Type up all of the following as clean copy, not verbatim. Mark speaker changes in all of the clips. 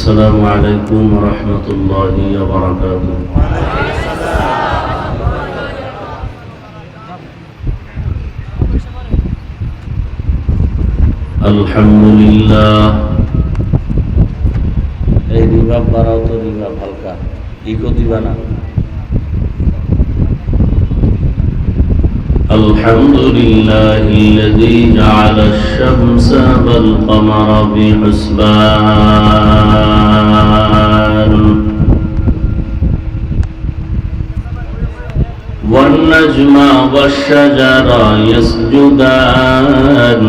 Speaker 1: السلام عليكم ورحمة الله وبركاته. الحمد لله. এই রিভাব বাড়াও তো, রিভাব হালকা ইকো দিবা না। الحمد لله الذي جعل الشمس والقمر بحسبان والنجم والشجر يسجدان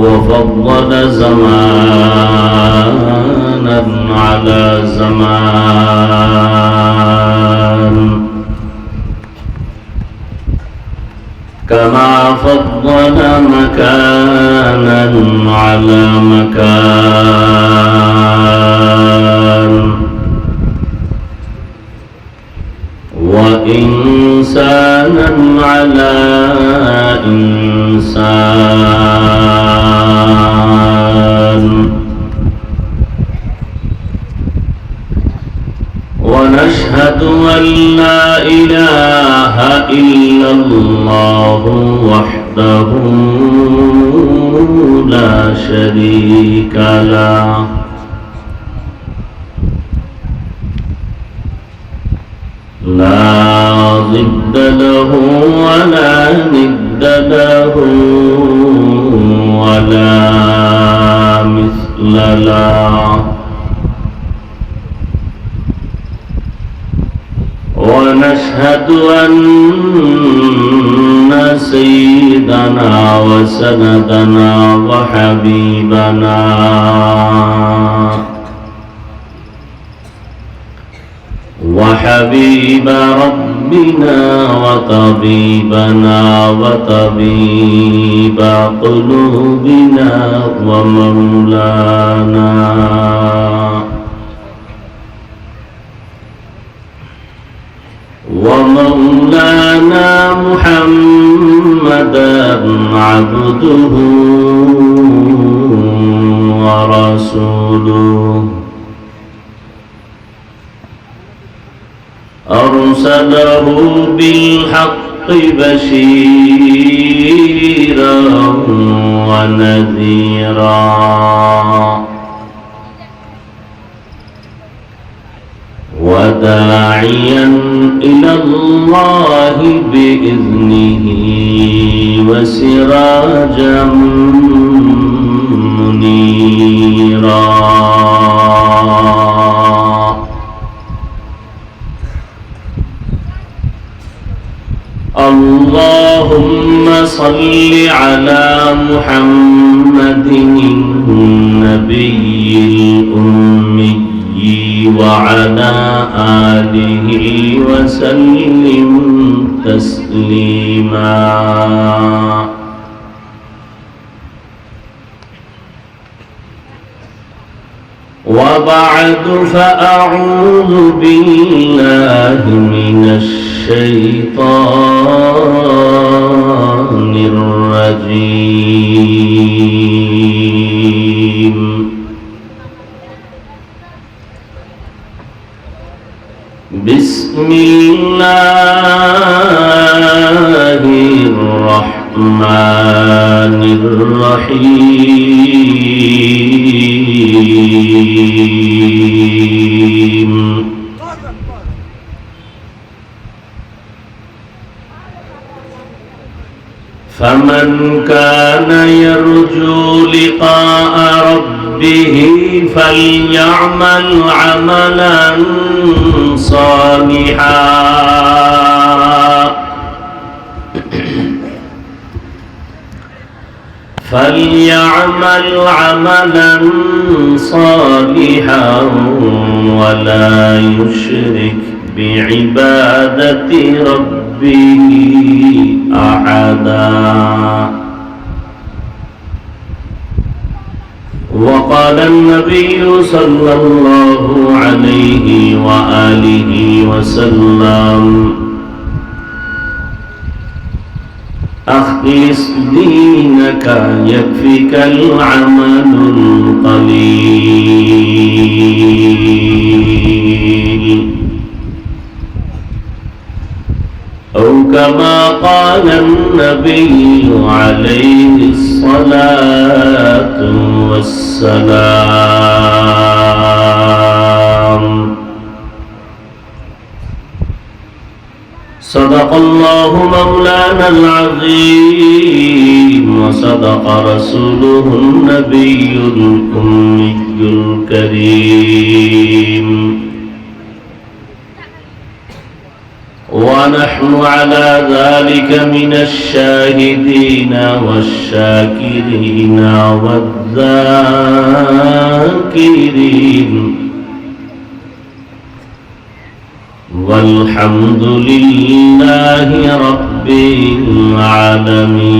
Speaker 1: وفضل زمانا على زمان كما فضل مكانا على مكان وإنسانا على إنسان ونشهد أن لا إله إلا الله وحده لا شريك له لا ضد له ولا ند له ولا مثل له ونشهد أن سيدنا وسندنا وحبيبنا وحبيب ربنا وطبيبنا وطبيب قلوبنا ومولانا محمدا عبده ورسوله أرسله بالحق بشيرا ونذيرا وداعيا إلى الله بإذنه وسراجا منيرا اللهم صل على محمد النبي الأمي وعلى آله وسلم تسليما وبعد فأعوذ بالله من الشيطان الرجيم بسم الله الرحمن الرحيم فمن كان يرجو لقاء ربه فليعمل عملا صالحا ولا يشرك بعبادة ربه أحدا. وقال النبي صلى الله عليه وآله وسلم أخلص دينك يكفك العمل القليل أو كما قال النبي عليه الصلاة والسلام صدق الله مولانا العظيم وصدق رسوله النبي الأمي الكريم ونحن على ذلك من الشاهدين والشاكرين والذاكرين والحمد لله رب العالمين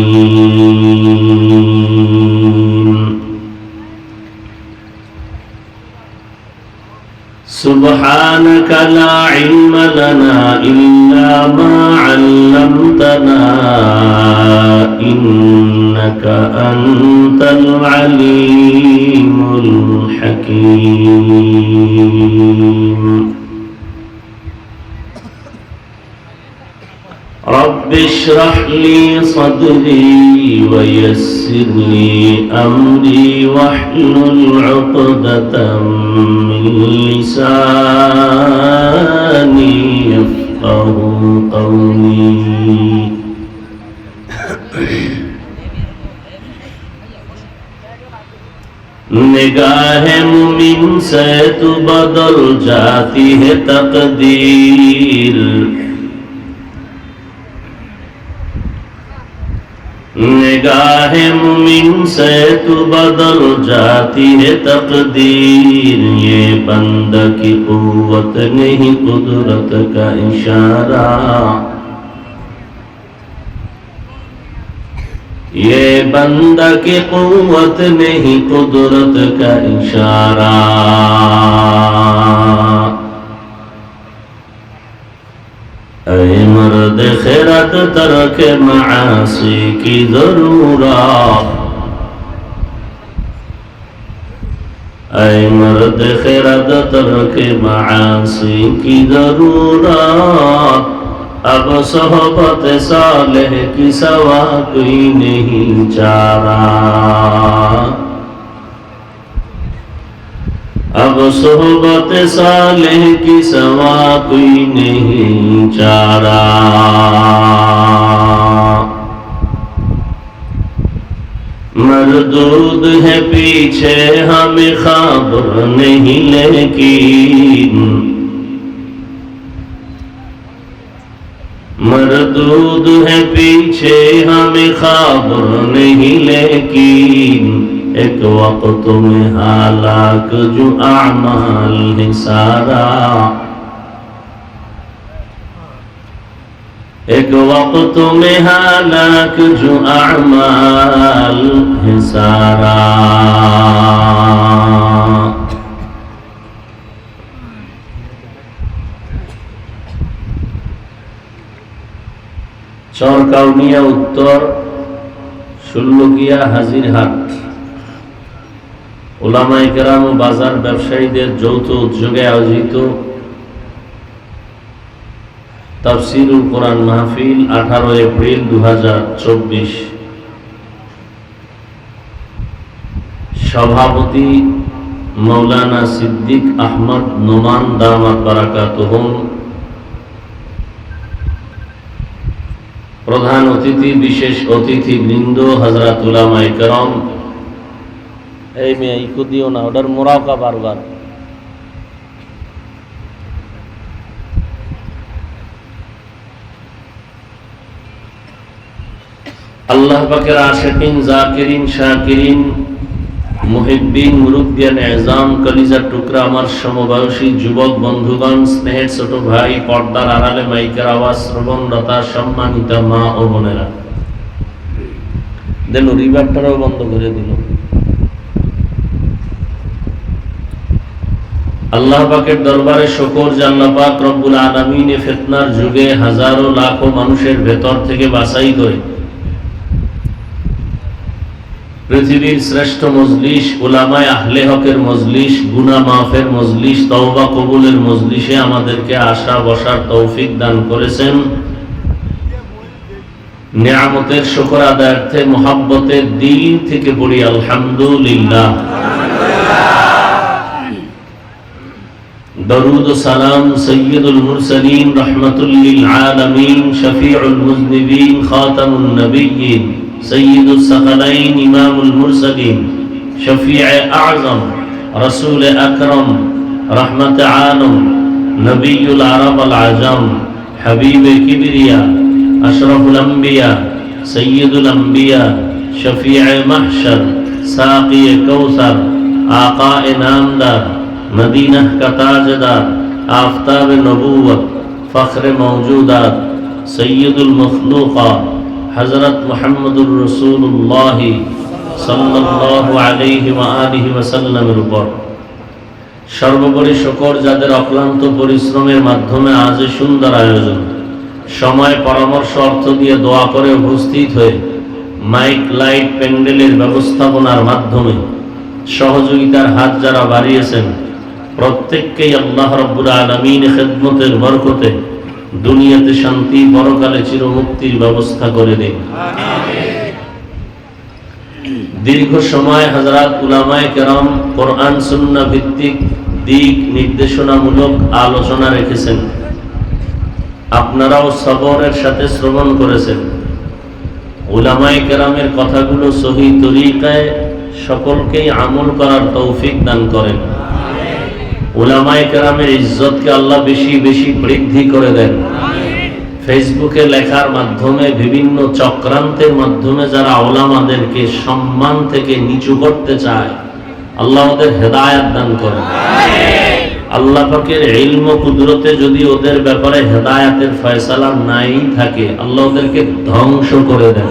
Speaker 1: سبحانك لا علم لنا إلا ما علمتنا إنك أنت العليم الحكيم رب اشرح لي صدري ويسر لي أمري واحلل عقدة من لساني يفقه قولي निगाह मुमिन से तो बदल जाती है तकदीर निगाह मुमिन से तो बदल जाती है तकदीर ये बंदा की कुव्वत नहीं कुदरत का इशारा ये बंदा की कुव्वत नहीं कुदरत का इशारा ऐ मर्द खैरत तरक मासी की जरूरत ऐ मर्द खैरत तरक मासी की जरूरत अब सोहबत सालेह की सवा कोई नहीं चारा अब सोहबत सालेह की सवा कोई नहीं चारा मरदूद है पीछे हमें खबर नहीं लेकिन मरदूद है पीछे हमें खबर नहीं लेकिन एक वक्त में हालाक जो आमाल है सारा एक वक्त में हालाक जो आमाल है सारा চরকাউনিয়া উত্তর ষোলকিয়া হাজিরহাট উলামায়ে কেরাম ও বাজার ব্যবসায়ীদের যৌথ উদ্যোগে আয়োজিত তাফসীরুল কোরআন মাহফিল 18 এপ্রিল 2024 সভাপতি মৌলানা সিদ্দিক আহমদ নোমান দামাত বারাকাতুহুম প্রধান অতিথি বিশেষ অতিথি বৃন্দ হযরত উলামায়ে কেরাম এই মেয়ে ইকো দিও না ওটার মোরাওকা বারবার আল্লাহ পাকের আশিকিন জাকিরিন শাকিরিন মুহিব্বিন মুরুব্বিয়ান এজাম কলিজার টুকরা আমার সমবয়সী যুবক বন্ধুগণ স্নেহের ছোট ভাই পর্দার আড়ালে মাইকের আওয়াজ শ্রবণরতা সম্মানিত মা ও বোনেরা দেন রিভারটাও বন্ধ করে দিল আল্লাহ পাকের দরবারে শুকর যে আল্লাহ পাক রব্বুল আলামিন ফিতনার যুগে হাজারো লাখো মানুষের ভেতর থেকে বাছাই করে পৃথিবীর শ্রেষ্ঠ মজলিস, উলামায়ে আহলে হকের মজলিস, গুনাহ মাফের মজলিস, তওবা কবুলের মজলিসে আমাদেরকে আসা বসার তৌফিক দান করেছেন। নিয়ামতের শুকর আদায়ার্থে মুহাব্বতের দিল থেকে পড়ি আলহামদুলিল্লাহ। দরুদ ও সালাম সৈয়দুল মুরসালিন রাহমাতুল লিল আলামিন শফিউল মুজনিবিন খাতামুন নবিয়্যিন সৈয়দুস সাকালাইন ইমামুল মুরসালিন শফিয়ে আযম রাসূল আকরাম রহমত আলম নবিয়ুল আরব আল আজম হাবিবে কিবরিয়া আশরাফুল আম্বিয়া সৈয়দুল আম্বিয়া শফিয়ে মাহশর সাকিয়ে কৌসর আকায়ে নামদার मदीना का ताजदार आफताब नबूवत फ़ख्र मौजूदात सैयदुल मखलूक़ात हज़रत मुहम्मदुर रसूलुल्लाह सल्लल्लाहु अलैहि व आलिहि वसल्लमेर উপর সর্বোপরি শুকর যাদের অক্লান্ত পরিশ্রমের মাধ্যমে আজ সুন্দর আয়োজন, সময় পরামর্শ অর্থ দিয়ে দোয়া করে উপস্থিত হয়ে মাইক লাইট প্যান্ডেলের ব্যবস্থাপনার মাধ্যমে সহযোগিতার হাত যারা বাড়িয়েছেন, প্রত্যেককেই আল্লাহ রাব্বুল আলামিন খিদমতের বরকতে দুনিয়াতে শান্তি, পরকালে চিরমুক্তির ব্যবস্থা করে দিন। দীর্ঘ সময় হযরত উলামায়ে কেরাম কোরআন সুন্নাহ ভিত্তিক দিক নির্দেশনামূলক আলোচনা রেখেছেন। আপনারাও সবরের সাথে শ্রবণ করেছেন। উলামায়ে কেরামের কথাগুলো সহি তরিকায় সকলকেই আমল করার তৌফিক দান করেন। উলামায়ে কেরামের ইজ্জতকে আল্লাহ বেশি বেশি বৃদ্ধি করে দেন। ফেসবুকে লেখার মাধ্যমে, বিভিন্ন চক্রান্তের মাধ্যমে যারা উলামাদেরকে সম্মান থেকে নিচু করতে চায়, আল্লাহ ওদের হেদায়েত দান করেন। আল্লাহ পাকের ইলম ও কুদরতে যদি ওদের ব্যাপারে হেদায়েতের ফয়সালা নাই থাকে, আল্লাহ ওদেরকে ধ্বংস করে দেন।